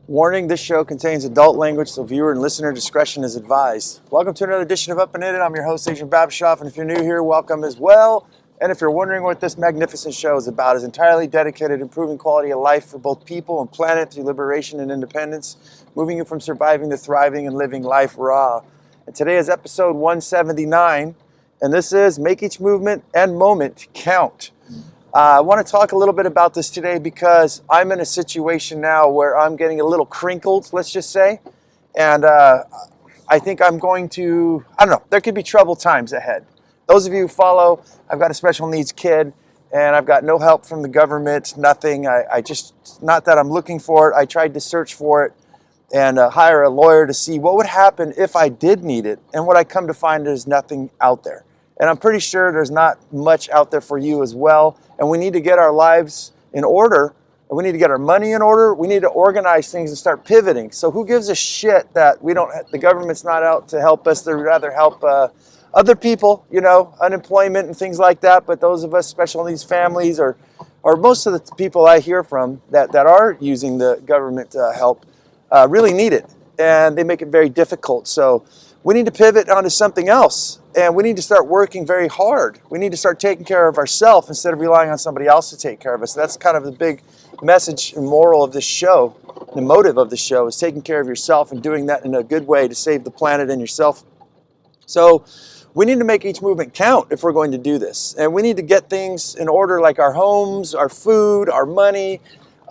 Warning, this show contains adult language, so viewer and listener discretion is advised. Welcome to another edition of Up and In It. I'm your host, Adrian Babashoff, and if you're new here, welcome as well. And if you're wondering what this magnificent show is about, it's entirely dedicated to improving quality of life for both people and planet through liberation and independence, moving you from surviving to thriving and living life raw. And today is episode 179, and this is Make Each Movement and Moment Count. I want to talk a little bit about this today because I'm in a situation now where I'm getting a little crinkled, let's just say. And I think I'm going to, I don't know, there could be troubled times ahead. Those of you who follow, I've got a special needs kid and I've got no help from the government, nothing. I just, not that I'm looking for it. I tried to search for it and hire a lawyer to see what would happen if I did need it. And what I come to find is nothing out there. And I'm pretty sure there's not much out there for you as well. And we need to get our lives in order. And we need to get our money in order. We need to organize things and start pivoting. So who gives a shit that we don't, the government's not out to help us. They'd rather help other people, you know, unemployment and things like that. But those of us, special needs families, or most of the people I hear from that are using the government help really need it. And they make it very difficult. So we need to pivot onto something else. And we need to start working very hard. We need to start taking care of ourselves instead of relying on somebody else to take care of us. That's kind of the big message and moral of this show. The motive of the show is taking care of yourself and doing that in a good way to save the planet and yourself. So we need to make each movement count if we're going to do this. And we need to get things in order like our homes, our food, our money.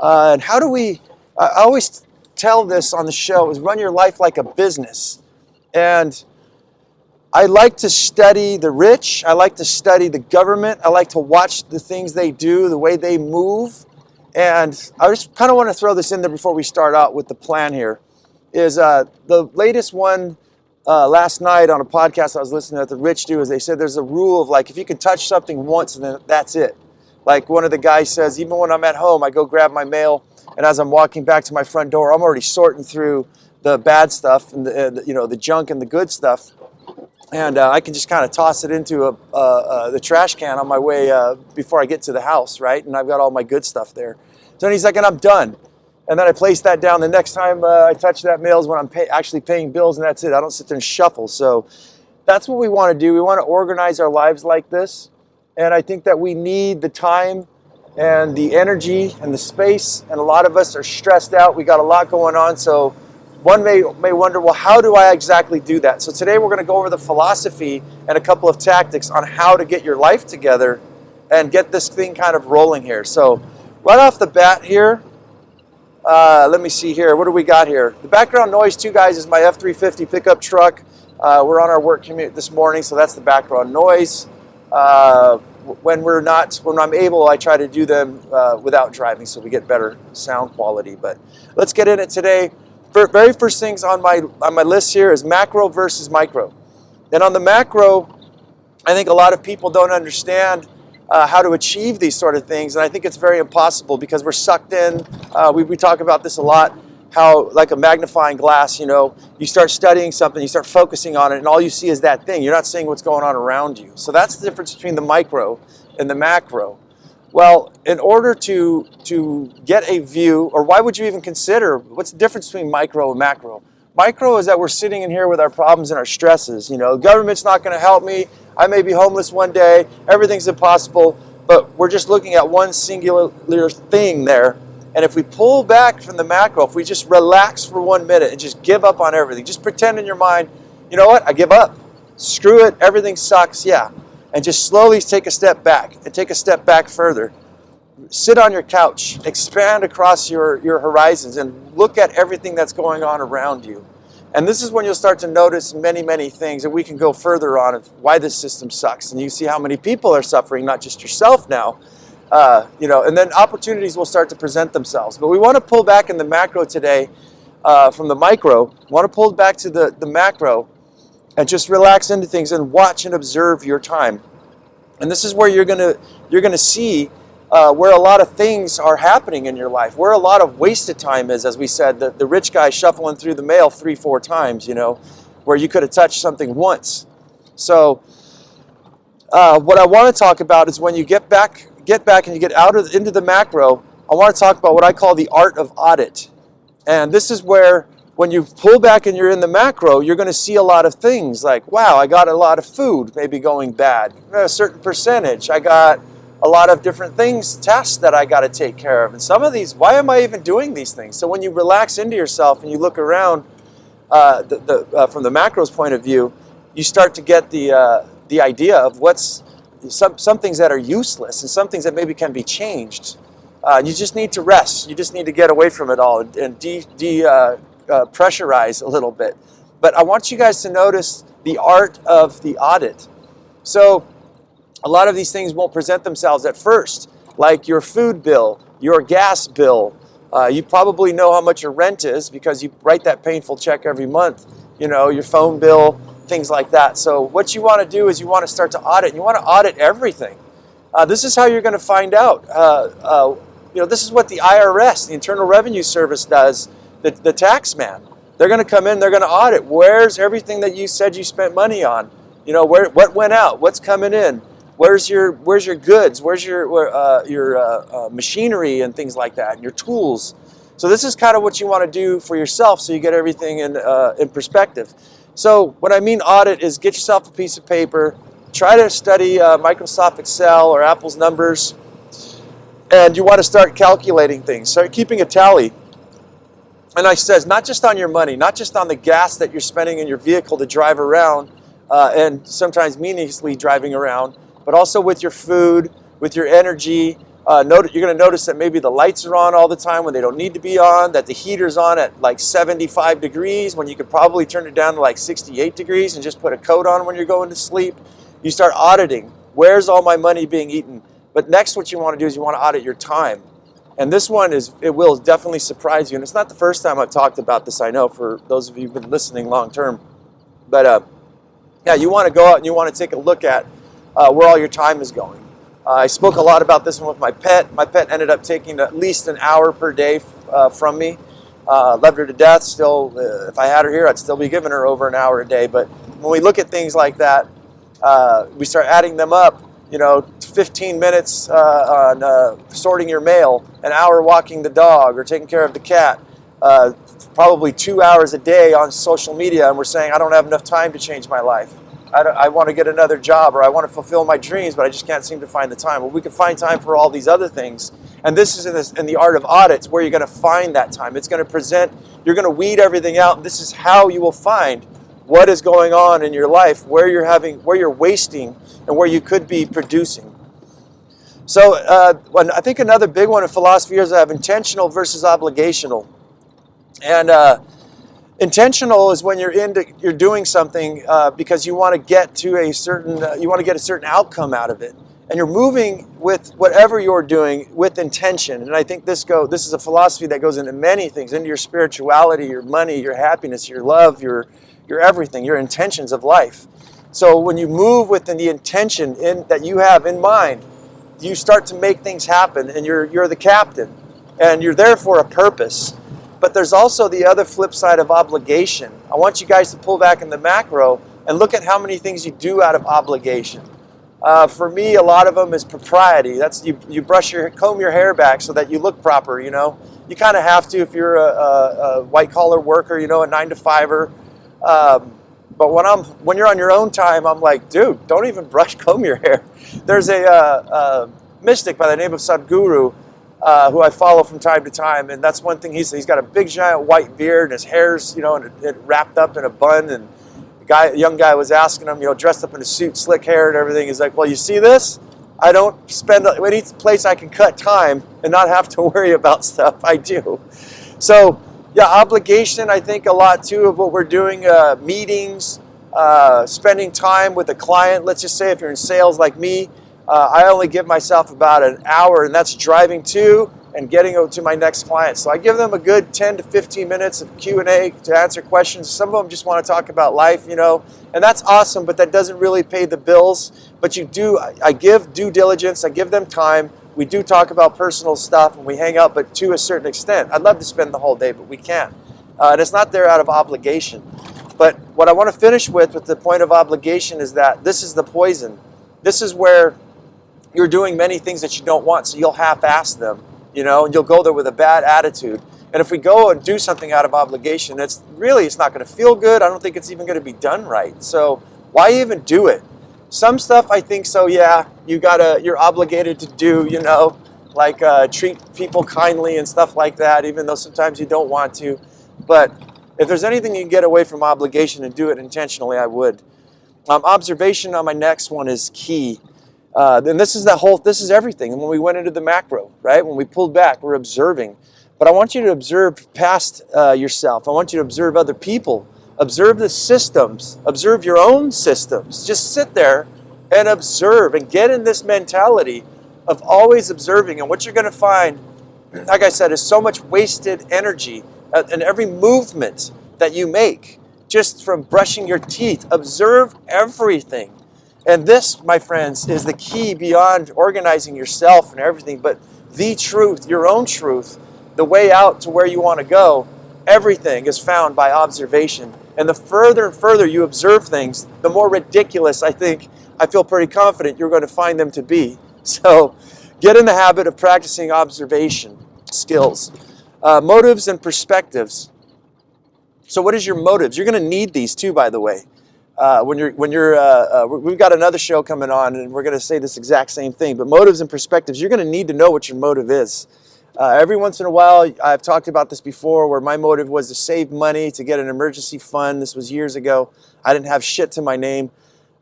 And how do we, I always tell this on the show, is run your life like a business. And I like to study the rich. I like to study the government. I like to watch the things they do, the way they move. And I just kind of want to throw this in there before we start out with the plan here. Is the latest one last night on a podcast I was listening to that the rich do is they said there's a rule of like if you can touch something once, then that's it. Like one of the guys says, even when I'm at home, I go grab my mail, and as I'm walking back to my front door, I'm already sorting through the bad stuff and the junk and the good stuff. And I can just kind of toss it into the trash can on my way before I get to the house, right? And I've got all my good stuff there. So he's like, and I'm done. And then I place that down. The next time I touch that mail is when I'm actually paying bills, and that's it. I don't sit there and shuffle. So that's what we want to do. We want to organize our lives like this. And I think that we need the time and the energy and the space. And a lot of us are stressed out. We got a lot going on. So one may wonder, well, how do I exactly do that? So today we're going to go over the philosophy and a couple of tactics on how to get your life together and get this thing kind of rolling here. So right off the bat here, let me see here. What do we got here? The background noise, too, guys, is my F-350 pickup truck. We're on our work commute this morning, so that's the background noise. When I'm able, I try to do them without driving so we get better sound quality. But let's get in it today. Very first things on my list here is macro versus micro. And on the macro, I think a lot of people don't understand how to achieve these sort of things. And I think it's very impossible because we're sucked in. We talk about this a lot, how like a magnifying glass, you start studying something, you start focusing on it, and all you see is that thing. You're not seeing what's going on around you. So that's the difference between the micro and the macro. Well, in order to get a view, or why would you even consider, what's the difference between micro and macro? Micro is that we're sitting in here with our problems and our stresses. The government's not going to help me. I may be homeless one day. Everything's impossible. But we're just looking at one singular thing there. And if we pull back from the macro, if we just relax for 1 minute and just give up on everything, just pretend in your mind, you know what, I give up. Screw it. Everything sucks. Yeah. And just slowly take a step back and take a step back further. Sit on your couch, expand across your horizons and look at everything that's going on around you. And this is when you'll start to notice many, many things, and we can go further on of why this system sucks. And you see how many people are suffering, not just yourself now, and then opportunities will start to present themselves. But we want to pull back in the macro today from the micro. We want to pull back to the macro and just relax into things and watch and observe your time. And this is where you're gonna see where a lot of things are happening in your life, where a lot of wasted time is, as we said, the rich guy shuffling through the mail 3-4 times, where you could have touched something once. So what I want to talk about is when you get back and you get into the macro, I want to talk about what I call the art of audit. And this is where, when you pull back and you're in the macro, you're going to see a lot of things like, wow, I got a lot of food maybe going bad, a certain percentage. I got a lot of different things, tasks that I got to take care of. And some of these, why am I even doing these things? So when you relax into yourself and you look around from the macro's point of view, you start to get the idea of what's some things that are useless and some things that maybe can be changed. You just need to rest. You just need to get away from it all and pressurize a little bit. But I want you guys to notice the art of the audit. So a lot of these things won't present themselves at first, like your food bill, your gas bill. You probably know how much your rent is because you write that painful check every month. You know, your phone bill, things like that. So what you want to do is you want to start to audit. You want to audit everything. This is how you're going to find out. This is what the IRS, the Internal Revenue Service, does. The tax man. They're going to come in. They're going to audit. Where's everything that you said you spent money on? You know, what went out? What's coming in? Where's your goods? Where's your machinery and things like that, and your tools? So this is kind of what you want to do for yourself, so you get everything in perspective. So what I mean audit is get yourself a piece of paper, try to study Microsoft Excel or Apple's numbers, and you want to start calculating things. Start keeping a tally. And I says, not just on your money, not just on the gas that you're spending in your vehicle to drive around, and sometimes meaninglessly driving around, but also with your food, with your energy. You're going to notice that maybe the lights are on all the time when they don't need to be on, that the heater's on at like 75 degrees when you could probably turn it down to like 68 degrees and just put a coat on when you're going to sleep. You start auditing. Where's all my money being eaten? But next what you want to do is you want to audit your time. And this one will definitely surprise you. And it's not the first time I've talked about this, I know, for those of you who've been listening long term. But yeah, you want to go out and you want to take a look at where all your time is going. I spoke a lot about this one with my pet. My pet ended up taking at least an hour per day from me. Loved her to death. Still, if I had her here, I'd still be giving her over an hour a day. But when we look at things like that, we start adding them up. 15 minutes on sorting your mail, an hour walking the dog or taking care of the cat, probably 2 hours a day on social media, and we're saying, I don't have enough time to change my life. I want to get another job, or I want to fulfill my dreams, but I just can't seem to find the time. Well, we can find time for all these other things. And this is in the art of audits where you're going to find that time. It's going to present, you're going to weed everything out. And this is how you will find what is going on in your life, where you're wasting and where you could be producing. So I think another big one in philosophy is I have intentional versus obligational. And intentional is when you're doing something because you want to get to a certain outcome out of it, and you're moving with whatever you're doing with intention. And I think this is a philosophy that goes into many things, into your spirituality, your money, your happiness, your love, your everything, your intentions of life. So when you move within the intention that you have in mind, you start to make things happen, and you're the captain, and you're there for a purpose. But there's also the other flip side of obligation. I want you guys to pull back in the macro and look at how many things you do out of obligation. For me, a lot of them is propriety. That's you comb your hair back so that you look proper. You kind of have to if you're a white collar worker, a 9-to-5er. But when you're on your own time, I'm like, dude, don't even comb your hair. There's a mystic by the name of Sadhguru who I follow from time to time, and that's one thing he's got a big giant white beard, and his hair's it wrapped up in a bun. And the young guy was asking him, dressed up in a suit, slick hair and everything. He's like, well, you see this? I don't spend any place I can cut time and not have to worry about stuff. I do. So. Yeah, obligation, I think a lot too of what we're doing, meetings, spending time with a client. Let's just say if you're in sales like me, I only give myself about an hour, and that's driving to and getting to my next client. So I give them a good 10 to 15 minutes of Q&A to answer questions. Some of them just want to talk about life, and that's awesome, but that doesn't really pay the bills. But I give due diligence, I give them time. We do talk about personal stuff and we hang out, but to a certain extent. I'd love to spend the whole day, but we can't. And it's not there out of obligation. But what I want to finish with the point of obligation is that this is the poison. This is where you're doing many things that you don't want, so you'll half-ass them, and you'll go there with a bad attitude. And if we go and do something out of obligation, it's not going to feel good. I don't think it's even going to be done right. So why even do it? Some stuff I think so, yeah, you're obligated to do, like treat people kindly and stuff like that, even though sometimes you don't want to. But if there's anything you can get away from obligation and do it intentionally, I would. Observation on my next one is key. Then this is everything. And when we went into the macro, right? When we pulled back, we're observing. But I want you to observe past yourself. I want you to observe other people. Observe the systems. Observe your own systems. Just sit there and observe and get in this mentality of always observing. And what you're going to find, like I said, is so much wasted energy in every movement that you make. Just from brushing your teeth. Observe everything. And this, my friends, is the key beyond organizing yourself and everything, but the truth, your own truth, the way out to where you want to go, everything is found by observation. And the further and further you observe things, the more ridiculous I feel pretty confident you're going to find them to be. So get in the habit of practicing observation skills. Motives and perspectives. So what is your motives? You're going to need these too, by the way. We've got another show coming on, and we're going to say this exact same thing. But motives and perspectives, you're going to need to know what your motive is. Every once in a while, I've talked about this before, where my motive was to save money, to get an emergency fund. This was years ago. I didn't have shit to my name.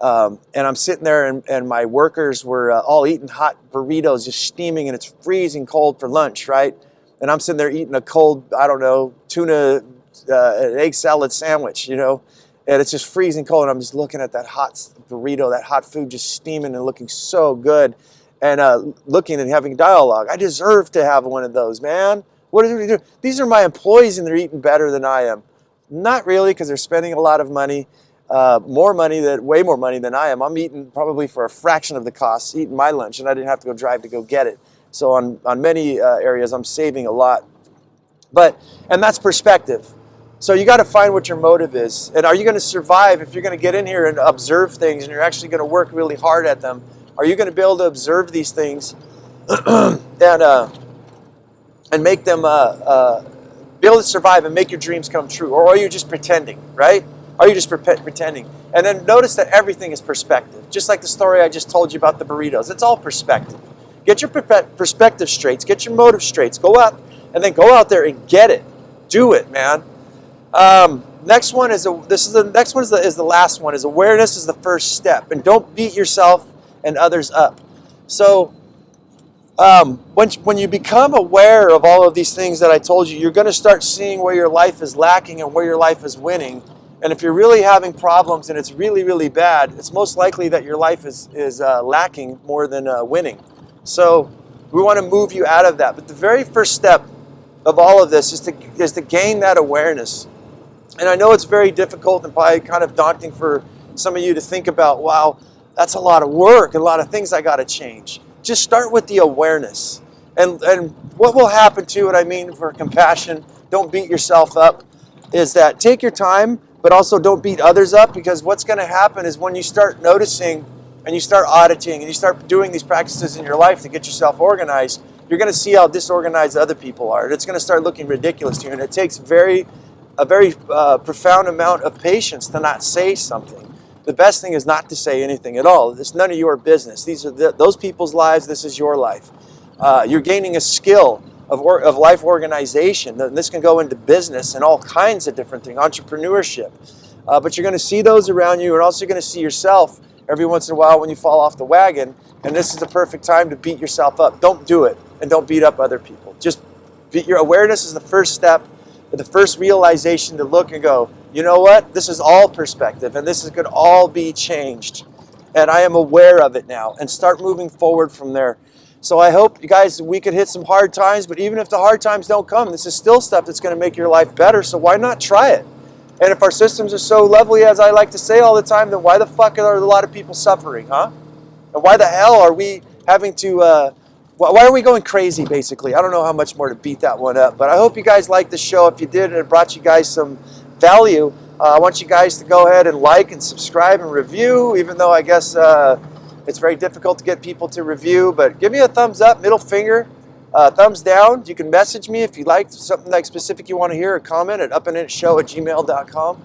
And I'm sitting there, and my workers were all eating hot burritos, just steaming, and it's freezing cold for lunch, right? And I'm sitting there eating a cold, tuna, an egg salad sandwich, and it's just freezing cold, and I'm just looking at that hot burrito, that hot food just steaming and looking so good, and looking and having dialogue. I deserve to have one of those, man. What are they doing? These are my employees, and they're eating better than I am. Not really, because they're spending a lot of money, way more money than I am. I'm eating probably for a fraction of the cost, eating my lunch, and I didn't have to go drive to go get it. So on many areas, I'm saving a lot. And that's perspective. So you got to find what your motive is. And are you going to survive if you're going to get in here and observe things and you're actually going to work really hard at them? Are you going to be able to observe these things and make them be able to survive and make your dreams come true? Or are you just pretending, right? Are you just pretending? And then notice that everything is perspective. Just like the story I just told you about the burritos. It's all perspective. Get your perspective straight. Get your motive straight. Go out there and get it. Do it, man. Next one is the last one. Is awareness is the first step, and don't beat yourself and others up. So when you become aware of all of these things that I told you, you're going to start seeing where your life is lacking and where your life is winning. And if you're really having problems and it's really, really bad, it's most likely that your life is lacking more than winning. So we want to move you out of that. But the very first step of all of this is to gain that awareness. And I know it's very difficult and probably kind of daunting for some of you to think about, wow, that's a lot of work, a lot of things I got to change. Just start with the awareness. And what will happen to it, I mean, for compassion, don't beat yourself up, is that take your time, but also don't beat others up, because what's going to happen is when you start noticing and you start auditing and you start doing these practices in your life to get yourself organized, you're going to see how disorganized other people are. It's going to start looking ridiculous to you, and it takes a very profound amount of patience to not say something. The best thing is not to say anything at all. It's none of your business. These are those people's lives. This is your life. You're gaining a skill of life organization. This can go into business and all kinds of different things, entrepreneurship. But you're going to see those around you, and also you're going to see yourself every once in a while when you fall off the wagon. And this is the perfect time to beat yourself up. Don't do it, and don't beat up other people. Your awareness is the first step, the first realization to look and go, you know what? This is all perspective, and this could all be changed. And I am aware of it now, and start moving forward from there. So I hope, you guys, we could hit some hard times, but even if the hard times don't come, this is still stuff that's going to make your life better, so why not try it? And if our systems are so lovely, as I like to say all the time, then why the fuck are a lot of people suffering, huh? And why the hell are we having to, why are we going crazy, basically? I don't know how much more to beat that one up, but I hope you guys liked the show. If you did and it brought you guys some value, I want you guys to go ahead and like and subscribe and review, even though I guess it's very difficult to get people to review, but give me a thumbs up, middle finger, Thumbs down. You can message me if you like something like specific you want to hear, or comment at upandinitshow@gmail.com.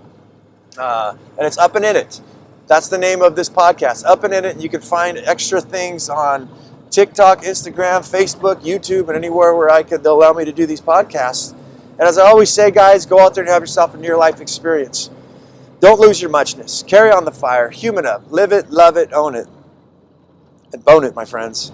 And it's Up and In It. That's the name of this podcast, Up and In It. You can find extra things on TikTok, Instagram, Facebook, YouTube, and anywhere where they'll allow me to do these podcasts. And as I always say, guys, go out there and have yourself a near-life experience. Don't lose your muchness. Carry on the fire. Human up. Live it, love it, own it. And bone it, my friends.